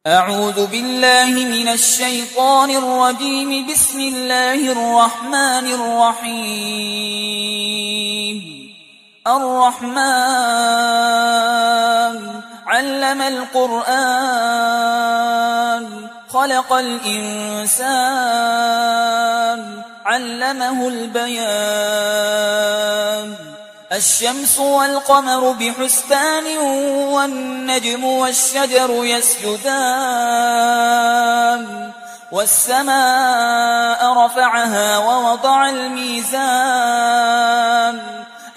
أعوذ بالله من الشيطان الرجيم. بسم الله الرحمن الرحيم. الرحمن علم القرآن خلق الإنسان علمه البيان. الشمس والقمر بحسبان والنجم والشجر يسجدان. والسماء رفعها ووضع الميزان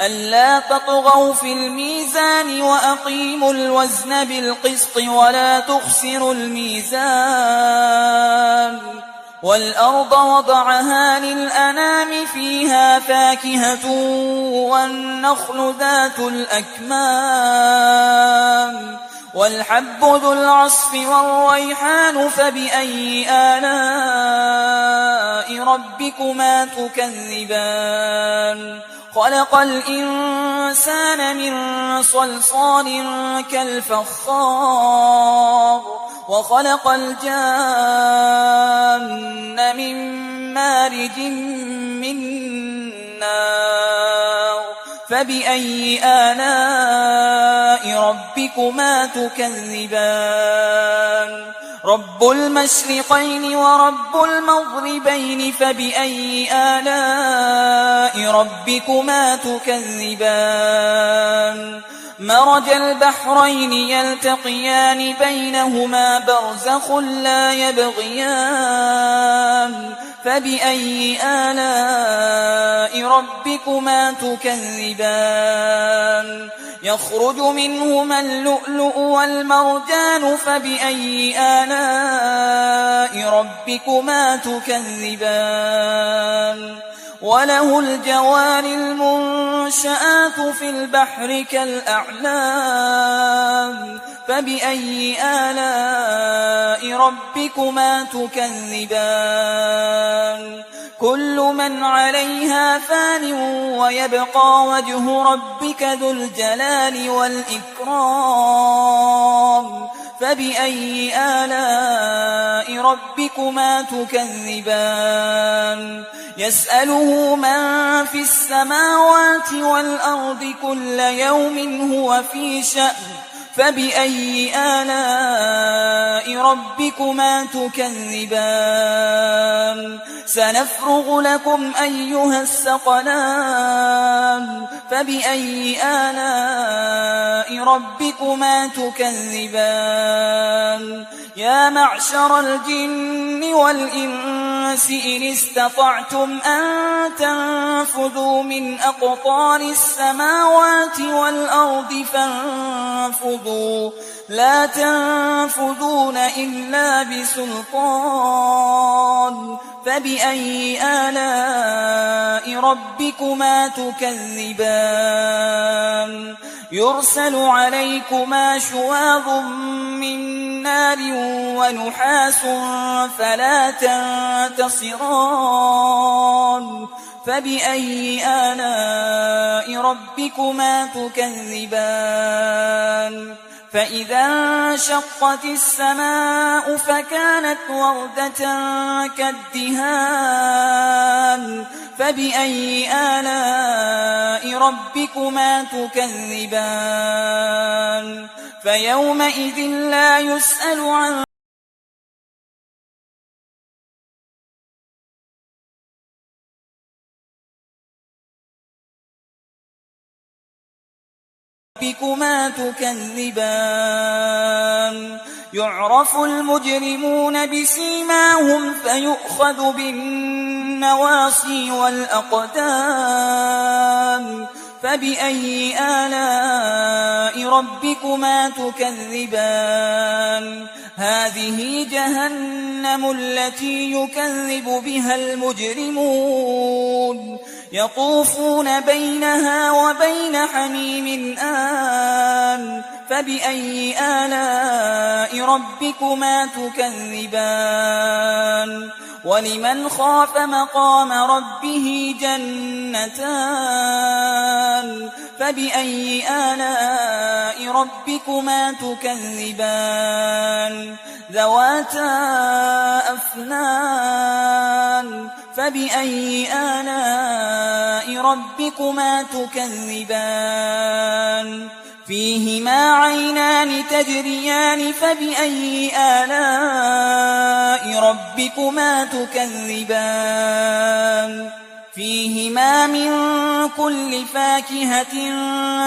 ألا تطغوا في الميزان وأقيموا الوزن بالقسط ولا تخسروا الميزان. والأرض وضعها للأنام فيها فاكهة والنخل ذات الأكمام والحب ذو العصف والريحان. فبأي آلاء ربكما تكذبان؟ خلق الإنسان من صلصال كالفخار وخلق الجان من مارج من نار. فبأي آلاء ربكما تكذبان؟ رب المشرقين ورب المغربين. فبأي آلاء ربكما تكذبان؟ مرج البحرين يلتقيان بينهما برزخ لا يبغيان. فبأي آلاء ربكما تكذبان؟ يخرج منهما اللؤلؤ والمرجان. فبأي آلاء ربكما تكذبان؟ وله الجوار المنشآت في البحر كالأعلام. فبأي آلاء ربكما تكذبان؟ كل من عليها فان ويبقى وجه ربك ذو الجلال والإكرام. فبأي آلاء ربكما تكذبان؟ يسأله من في السماوات والأرض كل يوم هو في شأن. فبأي آلاء ربكما تكذبان؟ سنفرغ لكم أيها الثقلان. فبأي آلاء ربكما تكذبان؟ يا معشر الجن والإنس إن استطعتم أن تنفذوا من أقطار السماوات والأرض فانفذوا لا تنفذون إلا بسلطان. فبأي آلاء ربكما تكذبان؟ يرسل عليكما شواظ من نار ونحاس فلا تنتصران. فبأي آلاء ربكما تكذبان؟ فإذا انشقت السماء فكانت وردة كالدهان. فبأي آلاء ربكما تكذبان؟ فيومئذ لا يسأل عن ربكما تكذبان؟ يعرف المجرمون بسيماهم فيؤخذ بالنواصي والأقدام. فبأي آلاء ربكما تكذبان؟ هذه جهنم التي يكذب بها المجرمون يطوفون بينها وبين حميم آن. فبأي آلاء ربكما تكذبان؟ ولمن خاف مقام ربه جنتان. فبأي آلاء ربكما تكذبان؟ ذواتا أفنان فبأي آلاء ربكما تكذبان فيهما عينان تجريان فبأي آلاء ربكما تكذبان فيهما من كل فاكهة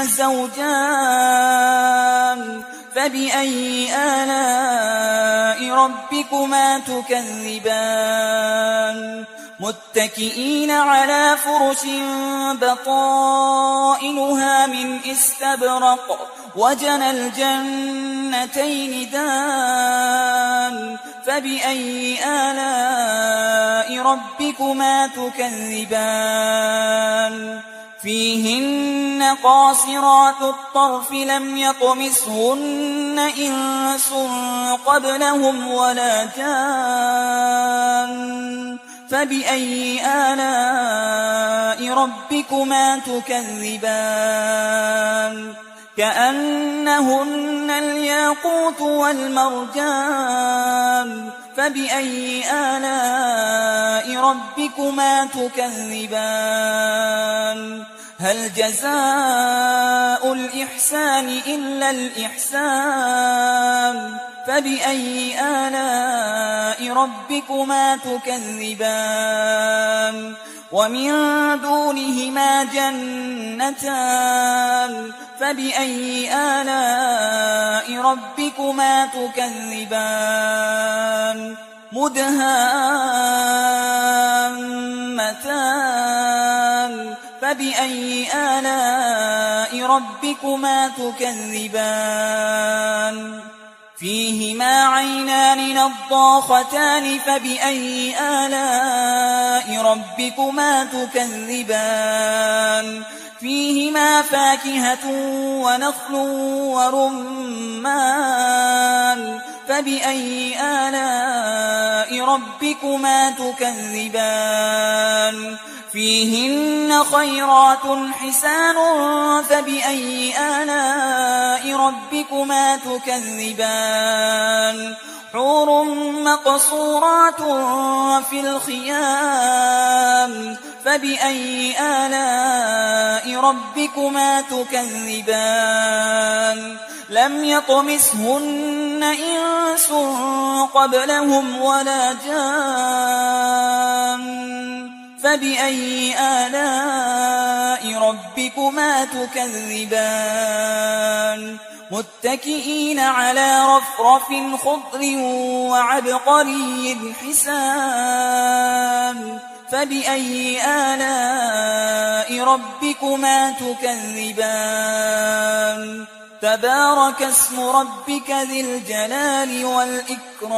زوجان فبأي آلاء ربكما تكذبان متكئين على فرش بطائنها من استبرق وجنى الجنتين دان فبأي آلاء ربكما تكذبان فيهن قاصرات الطرف لم يطمثهن إنس قبلهم ولا جان فبأي آلاء ربكما تكذبان كأنهن الياقوت والمرجان فبأي آلاء ربكما تكذبان هل جزاء الإحسان إلا الإحسان فبأي آلاء ربكما تكذبان ومن دونهما جنتان فبأي آلاء ربكما تكذبان مدهامتان فبأي آلاء ربكما تكذبان فيهما عينان نضاختان فبأي آلاء ربكما تكذبان فيهما فاكهة ونخل ورمان فبأي آلاء ربكما تكذبان فيهن خيرات حسان فبأي آلاء ربكما تكذبان حور مقصورات في الخيام فبأي آلاء ربكما تكذبان لم يطمثهن إنس قبلهم ولا جان فبأي آلاء ربكما تكذبان متكئين على رفرف خضر وعبقري حسان فبأي آلاء ربكما تكذبان تبارك اسم ربك ذي الجلال والإكرام